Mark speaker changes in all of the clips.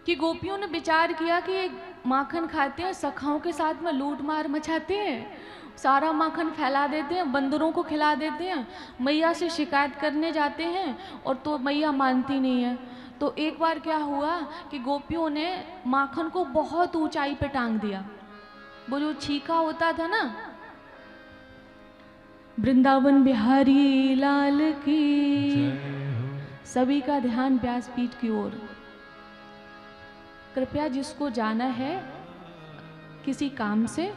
Speaker 1: कि गोपियों ने विचार किया कि माखन खाते हैं, सखाओं के साथ में लूट मार मचाते हैं, सारा माखन फैला देते हैं, बंदरों को खिला देते हैं, मैया से शिकायत करने जाते हैं और तो मैया मानती नहीं है। तो एक बार क्या हुआ कि गोपियों ने माखन को बहुत ऊंचाई पे टांग दिया। वो जो छीका होता था ना, वृंदावन बिहारी लाल की, सभी का ध्यान व्यासपीठ की ओर। कृपया जिसको जाना है किसी काम से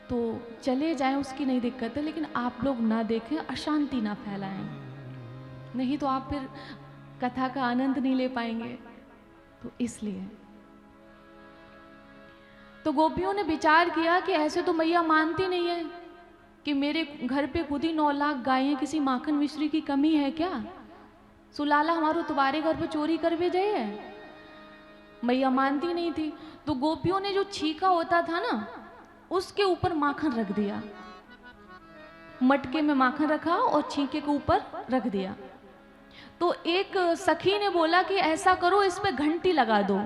Speaker 1: तो चले जाएं, उसकी नहीं दिक्कत है, लेकिन आप लोग ना देखें, अशांति ना फैलाएं, नहीं तो आप फिर कथा का आनंद नहीं ले पाएंगे। तो इसलिए तो गोपियों ने विचार किया कि ऐसे तो मैया मानती नहीं है कि मेरे घर पे खुद ही 9 लाख गायें, किसी माखन मिश्री की कमी है क्या? सुलाला हमारो तुम्हारे घर पे चोरी कर भेजे है। मैया मानती नहीं थी। तो गोपियों ने जो छीका होता था ना, उसके ऊपर माखन रख दिया, मटके में माखन रखा और छीके के ऊपर रख दिया। तो एक सखी ने बोला कि ऐसा करो, इस पे घंटी लगा दो,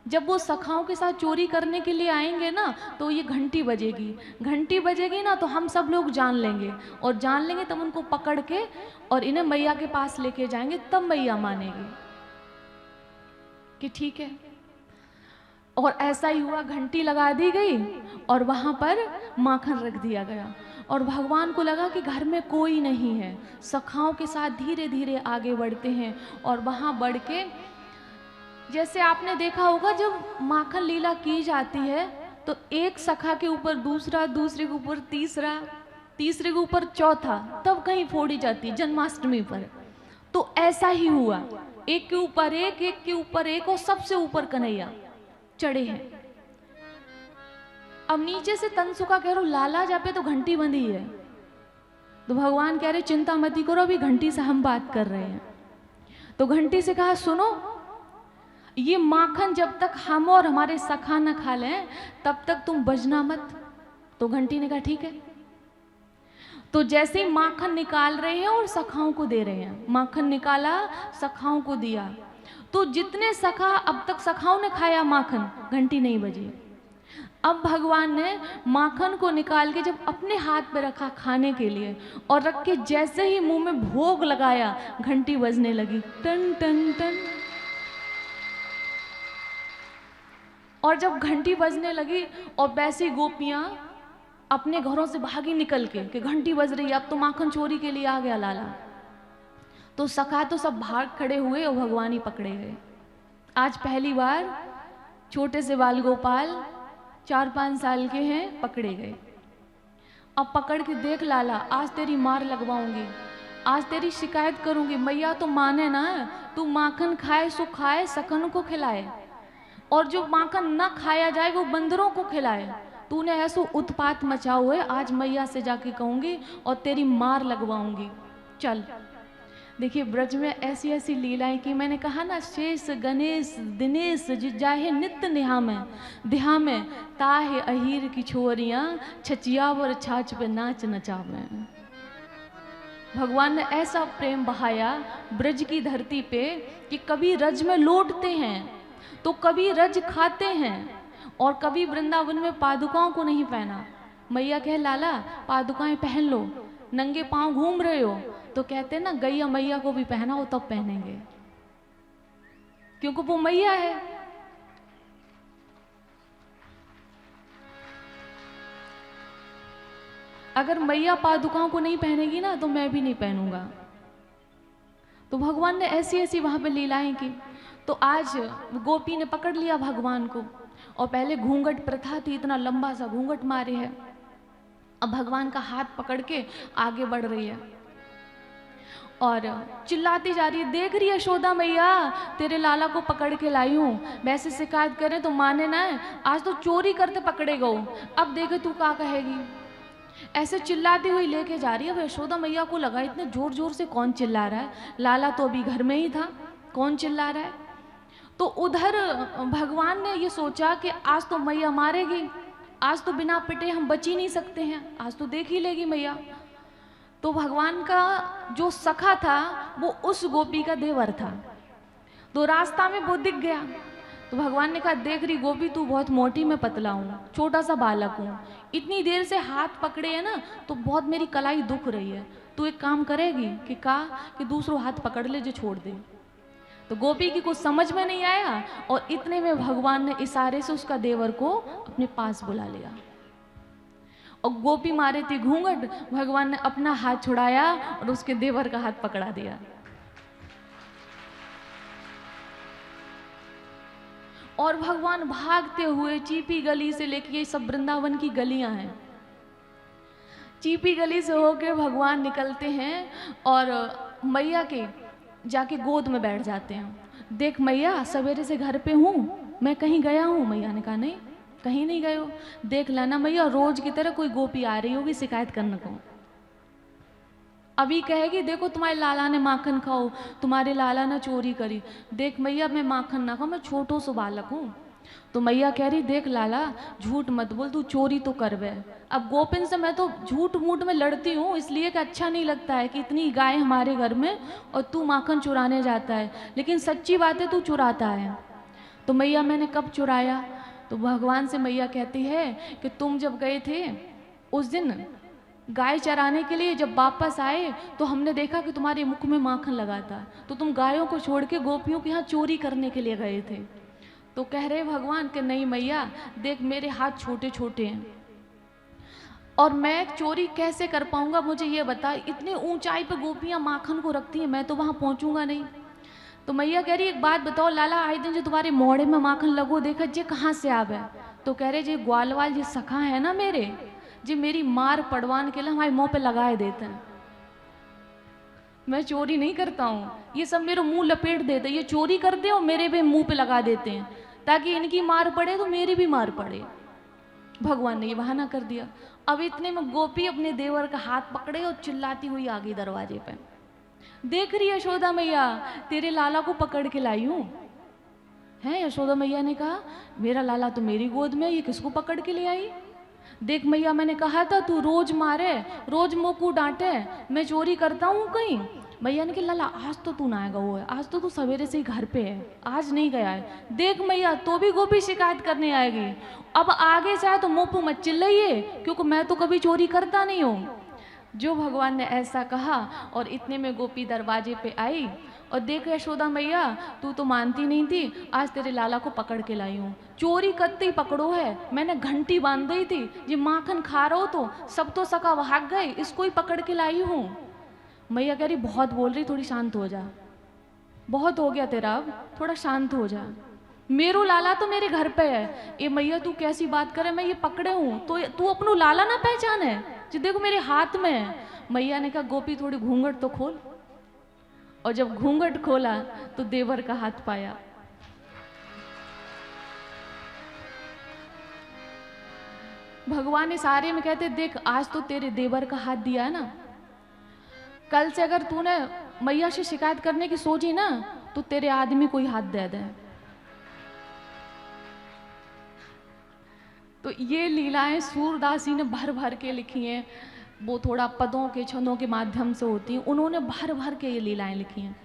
Speaker 1: जब वो सखाओं के साथ चोरी करने के लिए आएंगे ना तो ये घंटी बजेगी, घंटी बजेगी ना तो हम सब लोग जान लेंगे, और जान लेंगे तब उनको पकड़ के और इन्हें मैया के पास लेके जाएंगे, तब मैया मानेगी कि ठीक है। और ऐसा ही हुआ, घंटी लगा दी गई और वहां पर माखन रख दिया गया। और भगवान को लगा कि घर में कोई नहीं है, सखाओं के साथ धीरे धीरे आगे बढ़ते हैं। और वहां बढ़ के, जैसे आपने देखा होगा जब माखन लीला की जाती है तो एक सखा के ऊपर दूसरा, दूसरे के ऊपर तीसरा, तीसरे के ऊपर चौथा, तब कहीं फोड़ी जाती है जन्माष्टमी पर। तो ऐसा ही हुआ, एक के ऊपर एक, एक के ऊपर एक, और सबसे ऊपर कन्हैया चढ़े हैं। अब नीचे से तनसुका कह रहा लाला जा पे तो घंटी बंधी है। तो भगवान कह रहे चिंता मती करो, अभी घंटी से हम बात कर रहे हैं। तो घंटी से कहा सुनो, ये माखन जब तक हम और हमारे सखा न खा लें तब तक तुम बजना मत। तो घंटी ने कहा ठीक है। तो जैसे ही माखन निकाल रहे हैं और सखाओं को दे रहे हैं, माखन निकाला, सखाओं को दिया, तो जितने सखा, अब तक सखाओं ने खाया माखन, घंटी नहीं बजी। अब भगवान ने माखन को निकाल के जब अपने हाथ पे रखा खाने के लिए, और रख के जैसे ही मुंह में भोग लगाया, घंटी बजने लगी, टन टन टन। और जब घंटी बजने लगी और वैसी गोपियां अपने घरों से भागी निकल के कि घंटी बज रही है, अब तो माखन चोरी के लिए आ गया लाला। तो सखा तो सब भाग खड़े हुए और भगवान ही पकड़े गए। आज पहली बार छोटे से बाल गोपाल 4-5 साल के हैं, पकड़े गए। अब पकड़ के देख लाला, आज तेरी मार लगवाऊंगी, आज तेरी शिकायत करूंगी। मैया तो माने ना, तू माखन खाए सो खाए, सकन को खिलाए, और जो माखन ना खाया जाए वो बंदरों को खिलाए। तूने ऐसा उत्पात मचा हुआ है, आज मैया से जाके कहूंगी और तेरी मार लगवाऊंगी। चल। देखिए ब्रज में ऐसी ऐसी लीलाएं की, मैंने कहा ना, शेष गणेश दिनेश जाहे नित्य निहा में दिहा में, ताहे अहीर की छोरियां छचियावर छाछ पे नाच नचावे। भगवान ने ऐसा प्रेम बहाया ब्रज की धरती पे कि कभी रज में लौटते हैं तो कभी रज खाते हैं, और कभी वृंदावन में पादुकाओं को नहीं पहना। मैया कहे लाला पादुकाएं पहन लो, नंगे पांव घूम रहे हो, तो कहते ना गैया मैया को भी पहनाओ तब पहनेंगे, क्योंकि वो मैया है। अगर मैया पादुकाओं को नहीं पहनेगी ना तो मैं भी नहीं पहनूंगा। तो भगवान ने ऐसी ऐसी वहां पे लीलाएं की। तो आज गोपी ने पकड़ लिया भगवान को, और पहले घूंघट प्रथा थी, इतना लंबा सा घूंघट मारे है। अब भगवान का हाथ पकड़ के आगे बढ़ रही है और चिल्लाती जा रही है, देख रही है यशोदा मैया, तेरे लाला को पकड़ के लाई हूं, वैसे शिकायत करें तो माने ना, आज तो चोरी करते पकड़े गो, अब देखे तू क्या कहेगी। ऐसे चिल्लाती हुई लेके जा रही है। अब यशोदा मैया को लगा इतने जोर जोर से कौन चिल्ला रहा है, लाला तो अभी घर में ही था, कौन चिल्ला रहा है। तो उधर भगवान ने ये सोचा कि आज तो मैया मारेगी, आज तो बिना पिटे हम बच ही नहीं सकते हैं, आज तो देख ही लेगी मैया। तो भगवान का जो सखा था वो उस गोपी का देवर था। तो रास्ता में वो दिख गया। तो भगवान ने कहा, देख रही गोपी, तू बहुत मोटी, मैं पतला हूँ, छोटा सा बालक हूँ, इतनी देर से हाथ पकड़े है ना तो बहुत मेरी कलाई दुख रही है, तू एक काम करेगी कि कहा कि दूसरों हाथ पकड़ ले जो छोड़ दे। तो गोपी की कुछ समझ में नहीं आया और इतने में भगवान ने इशारे से उसका देवर को अपने पास बुला लिया और गोपी मारे थी घूंघट, भगवान ने अपना हाथ छुड़ाया और उसके देवर का हाथ पकड़ा दिया। और भगवान भागते हुए चीपी गली से लेके, ये सब वृंदावन की गलियां हैं, चीपी गली से होके भगवान निकलते हैं और मैया के जाके गोद में बैठ जाते हैं। देख मैया, सवेरे से घर पे हूँ, मैं कहीं गया हूँ? मैया ने कहा, नहीं कहीं नहीं गए हो। देख लेना मैया, रोज की तरह कोई गोपी आ रही होगी शिकायत करने को, अभी कहेगी देखो तुम्हारे लाला ने माखन खाओ, तुम्हारे लाला ने चोरी करी। देख मैया, मैं माखन ना खाऊं, मैं छोटो सो बालक हूँ। तो मैया कह रही, देख लाला, झूठ मत बोल, तू चोरी तो करवे। अब गोपिन से मैं तो झूठ मूठ में लड़ती हूँ, इसलिए कि अच्छा नहीं लगता है कि इतनी गाय हमारे घर में और तू माखन चुराने जाता है, लेकिन सच्ची बात है तू चुराता है। तो मैया, मैंने कब चुराया? तो भगवान से मैया कहती है कि तुम जब गए थे उस दिन गाय चराने के लिए, जब वापस आए तो हमने देखा कि तुम्हारे मुख में माखन लगा था, तो तुम गायों को छोड़ के गोपियों के यहाँ चोरी करने के लिए गए थे। तो कह रहे भगवान कि नहीं मैया, देख मेरे हाथ छोटे छोटे हैं और मैं चोरी कैसे कर पाऊंगा, मुझे ये बता, इतने ऊंचाई पे गोपियां माखन को रखती हैं, मैं तो वहां पहुंचूंगा नहीं। तो मैया कह रही, एक बात बताओ लाला, आए दिन जो तुम्हारे मोड़े में माखन लगो देखा जे कहाँ से आवे? तो कह रहे, जे ग्वालवाल जी सखा है ना मेरे, जी मेरी मार पड़वान के लिए हमारे मुंह पे लगाए देते हैं। मैं चोरी नहीं करता हूँ, ये सब मेरे मुंह लपेट देते, ये चोरी करते और मेरे भी मुंह पे लगा देते हैं ताकि इनकी मार पड़े तो मेरी भी मार पड़े। भगवान ने ये बहाना कर दिया। अब इतने में गोपी अपने देवर का हाथ पकड़े और चिल्लाती हुई आ गई दरवाजे पे। देख रही यशोदा मैया, तेरे लाला को पकड़ के लाई हूँ। है यशोदा मैया ने कहा, मेरा लाला तो मेरी गोद में, ये किसको पकड़ के ले आई? देख मैया, मैंने कहा था तू रोज मारे, रोज मुँह को डांटे, मैं चोरी करता हूँ कहीं? मैया ने कहा, लाला आज तो तू ना आएगा, वो है आज तो तू सवेरे से ही घर पे है, आज नहीं गया है। देख मैया, तो भी गोपी शिकायत करने आएगी, अब आगे से आए तो मुँह पे मत चिल्लाइए, क्योंकि मैं तो कभी चोरी करता नहीं हूँ। जो भगवान ने ऐसा कहा और इतने में गोपी दरवाजे पे आई और देख यशोदा मैया, तू तो मानती नहीं थी, आज तेरे लाला को पकड़ के लाई हूँ। चोरी करते ही पकड़ो है, मैंने घंटी बांध दी थी, ये माखन खा रहा हो तो सब तो सका भाग गए, इसको ही पकड़ के लाई हूँ। मैया कह रही, बहुत बोल रही, थोड़ी शांत हो जा, बहुत हो गया तेरा, अब थोड़ा शांत हो जा, मेरो लाला तो मेरे घर पे है। ये मैया तू कैसी बात करे, मैं ये पकड़े हूँ तो तू अपनो लाला ना पहचाने, जो देखो मेरे हाथ में है। मैया ने कहा, गोपी थोड़ी घूंघट तो खोल। और जब घूंघट खोला तो देवर का हाथ पाया। भगवान इस आर्य में कहते, देख आज तो तेरे देवर का हाथ दिया है ना, कल से अगर तूने मैया से शिकायत करने की सोची ना तो तेरे आदमी को ही हाथ दे दे। तो ये लीलाएं सूरदास जी ने भर भर के लिखी हैं, वो थोड़ा पदों के छंदों के माध्यम से होती हैं, उन्होंने भर भर के ये लीलाएं लिखी हैं।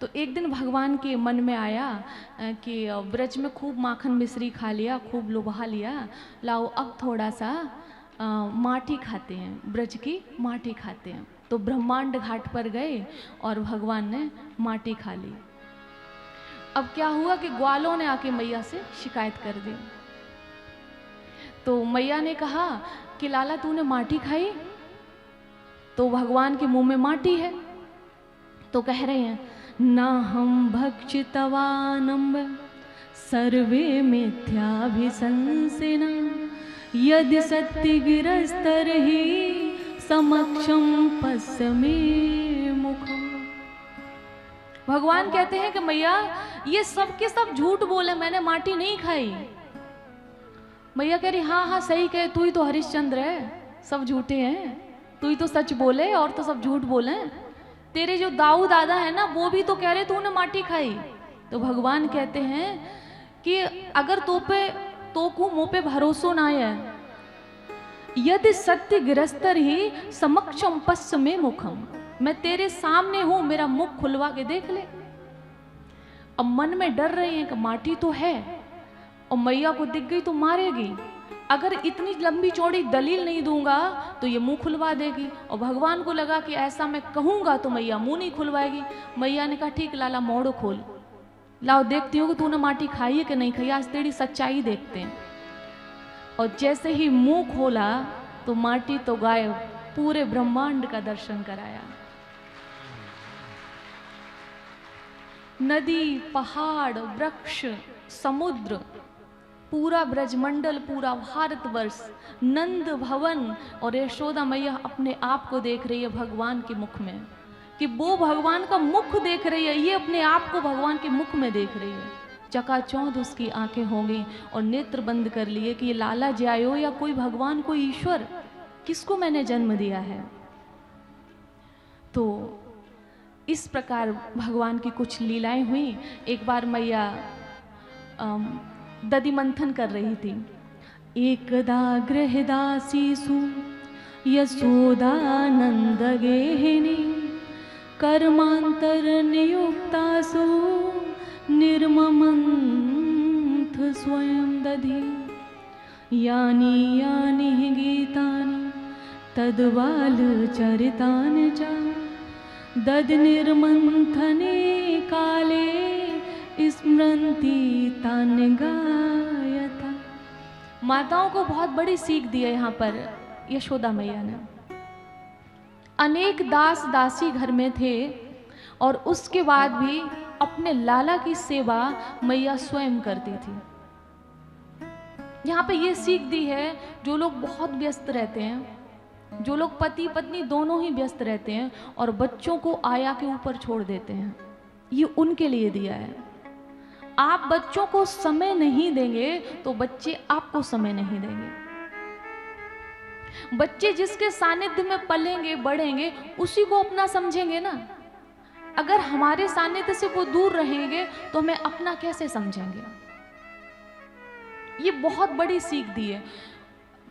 Speaker 1: तो एक दिन भगवान के मन में आया कि ब्रज में खूब माखन मिश्री खा लिया, खूब लुभा लिया, लाओ अब थोड़ा सा माटी खाते हैं, ब्रज की माटी खाते हैं। तो ब्रह्मांड घाट पर गए और भगवान ने माटी खा ली। अब क्या हुआ कि ग्वालों ने आके मैया से शिकायत कर दी। तो मैया ने कहा कि लाला तूने माटी खाई? तो भगवान के मुंह में माटी है। तो कह रहे हैं, ना हम भक्षितवानम्ब सर्वे मिथ्याभिशंसिना यदि सत्य गिरस्तर ही समक्षम पश्चिमे मुखम। भगवान कहते हैं कि मैया ये सब के सब झूठ बोले, मैंने माटी नहीं खाई। मैया कह रही, हाँ हाँ सही कहे, तू ही तो हरिश्चंद्र है, सब झूठे हैं, तू ही तो सच बोले और तो सब झूठ बोले। तेरे जो दाऊ दादा है ना वो भी तो कह रहे तूने माटी खाई। तो भगवान कहते हैं कि अगर तो को मुंह पे भरोसा ना है, यदि सत्य गिरस्तर ही समक्षम पश्चिमे मुखम, मैं तेरे सामने हूं, मेरा मुख खुलवा के देख ले। अब मन में डर रहे हैं कि माटी तो है और मैया को दिख गई तो मारेगी, अगर इतनी लंबी चौड़ी दलील नहीं दूंगा तो ये मुंह खुलवा देगी, और भगवान को लगा कि ऐसा मैं कहूंगा तो मैया मुंह नहीं खुलवाएगी। मैया ने कहा ठीक लाला मोड़ खोल, लाओ देखती हूँ कि तूने माटी खाई है कि नहीं खाई, आज तेरी सच्चाई देखते हैं। और जैसे ही मुंह खोला तो माटी तो गायब, पूरे ब्रह्मांड का दर्शन कराया। नदी, पहाड़, वृक्ष, समुद्र, पूरा ब्रजमंडल, पूरा भारतवर्ष, नंद भवन और यशोदा मैया अपने आप को देख रही है भगवान के मुख में, कि वो भगवान का मुख देख रही है, ये अपने आप को भगवान के मुख में देख रही है। चकाचौंध उसकी आंखें होंगी और नेत्र बंद कर लिए कि ये लाला जायो या कोई भगवान, कोई ईश्वर, किसको मैंने जन्म दिया है। तो इस प्रकार भगवान की कुछ लीलाएं हुई। एक बार मैया दधि मंथन कर रही थी। एकदा गृहदासीसु यशोदानंद गेहिनी कर्मांतर नियुक्तासु निर्ममंथ स्वयं दधि यानि यानि गीतानि तद्बाल चरितानि च दध निर्मंथने काले स्मृति तान गायता। माताओं को बहुत बड़ी सीख दी है यहाँ पर यशोदा मैया ने। अनेक दास दासी घर में थे और उसके बाद भी अपने लाला की सेवा मैया स्वयं करती थी। यहाँ पे ये सीख दी है, जो लोग बहुत व्यस्त रहते हैं, जो लोग पति पत्नी दोनों ही व्यस्त रहते हैं और बच्चों को आया के ऊपर छोड़ देते हैं, ये उनके लिए दिया है। आप बच्चों को समय नहीं देंगे तो बच्चे आपको समय नहीं देंगे। बच्चे जिसके सानिध्य में पलेंगे बढ़ेंगे उसी को अपना समझेंगे ना। अगर हमारे सानिध्य से वो दूर रहेंगे तो हमें अपना कैसे समझेंगे। ये बहुत बड़ी सीख दी है।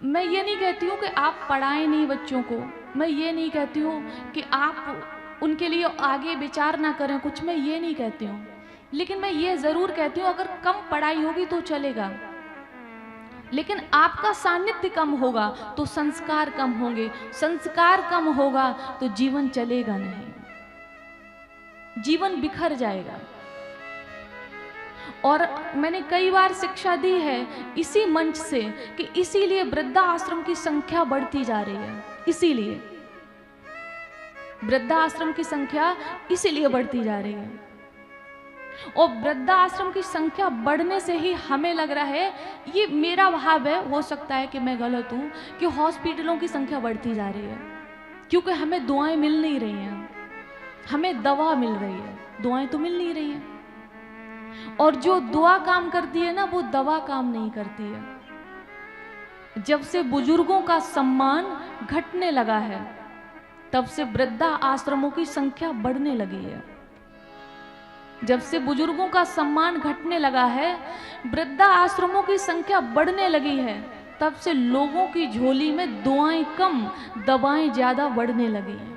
Speaker 1: मैं ये नहीं कहती हूँ कि आप पढ़ाएं नहीं बच्चों को, मैं ये नहीं कहती हूँ कि आप उनके लिए आगे विचार ना करें कुछ, मैं ये नहीं कहती हूँ। लेकिन मैं ये जरूर कहती हूँ अगर कम पढ़ाई होगी तो चलेगा, लेकिन आपका सानिध्य कम होगा तो संस्कार कम होंगे, संस्कार कम होगा तो जीवन चलेगा नहीं, जीवन बिखर जाएगा। और मैंने कई बार शिक्षा दी है इसी मंच से कि इसीलिए वृद्धा आश्रम की संख्या बढ़ती जा रही है, इसीलिए वृद्धा आश्रम की संख्या इसीलिए बढ़ती जा रही है। और वृद्धा आश्रम की संख्या बढ़ने से ही हमें लग रहा है, ये मेरा भाव है, हो सकता है कि मैं गलत हूं, कि हॉस्पिटलों की संख्या बढ़ती जा रही है, क्योंकि हमें दुआएं मिल नहीं रही हैं, हमें दवा मिल रही है, दुआएं तो मिल नहीं रही हैं। और जो दुआ काम करती है ना, वो दवा काम नहीं करती है। जब से बुजुर्गों का सम्मान घटने लगा है, तब से वृद्धा आश्रमों की संख्या बढ़ने लगी है। जब से बुजुर्गों का सम्मान घटने लगा है, वृद्धा आश्रमों की संख्या बढ़ने लगी है, तब से लोगों की झोली में दुआएं कम, दवाएं ज्यादा बढ़ने लगी हैं।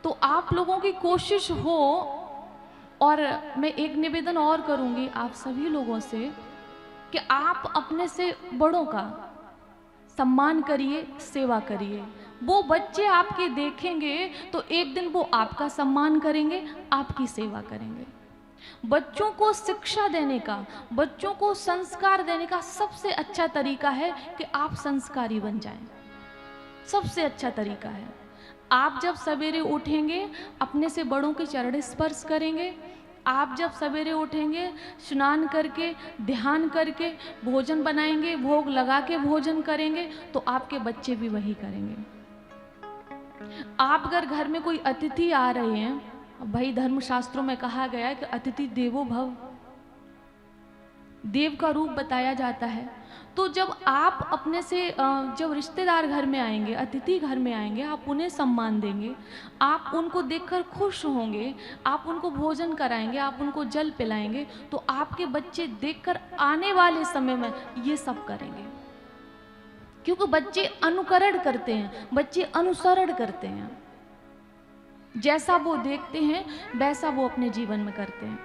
Speaker 1: तो आप लोगों की कोशिश हो, और मैं एक निवेदन और करूंगी आप सभी लोगों से कि आप अपने से बड़ों का सम्मान करिए, सेवा करिए। वो बच्चे आपके देखेंगे तो एक दिन वो आपका सम्मान करेंगे, आपकी सेवा करेंगे। बच्चों को शिक्षा देने का, बच्चों को संस्कार देने का सबसे अच्छा तरीका है कि आप संस्कारी बन जाएं। सबसे अच्छा तरीका है, आप जब सवेरे उठेंगे अपने से बड़ों के चरण स्पर्श करेंगे, आप जब सवेरे उठेंगे स्नान करके ध्यान करके भोजन बनाएंगे, भोग लगा के भोजन करेंगे, तो आपके बच्चे भी वही करेंगे। आप अगर घर में कोई अतिथि आ रहे हैं, भाई धर्मशास्त्रों में कहा गया है कि अतिथि देवो भव, देव का रूप बताया जाता है। तो जब आप अपने से जब रिश्तेदार घर में आएंगे, अतिथि घर में आएंगे, आप उन्हें सम्मान देंगे, आप उनको देखकर खुश होंगे, आप उनको भोजन कराएंगे, आप उनको जल पिलाएंगे, तो आपके बच्चे देखकर आने वाले समय में ये सब करेंगे। क्योंकि बच्चे अनुकरण करते हैं, बच्चे अनुसरण करते हैं। जैसा वो देखते हैं वैसा वो अपने जीवन में करते हैं।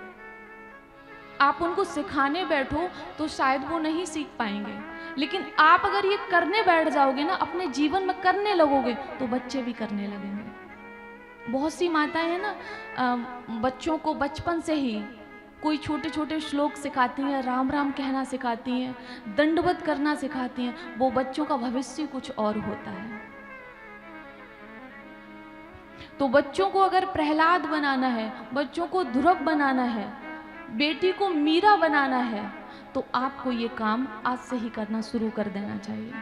Speaker 1: आप उनको सिखाने बैठो तो शायद वो नहीं सीख पाएंगे, लेकिन आप अगर ये करने बैठ जाओगे ना, अपने जीवन में करने लगोगे, तो बच्चे भी करने लगेंगे। बहुत सी माताएं हैं ना, बच्चों को बचपन से ही कोई छोटे छोटे श्लोक सिखाती हैं, राम राम कहना सिखाती हैं, दंडवत करना सिखाती हैं। वो बच्चों का भविष्य कुछ और होता है। तो बच्चों को अगर प्रहलाद बनाना है, बच्चों को ध्रुव बनाना है, बेटी को मीरा बनाना है, तो आपको ये काम आज से ही करना शुरू कर देना चाहिए।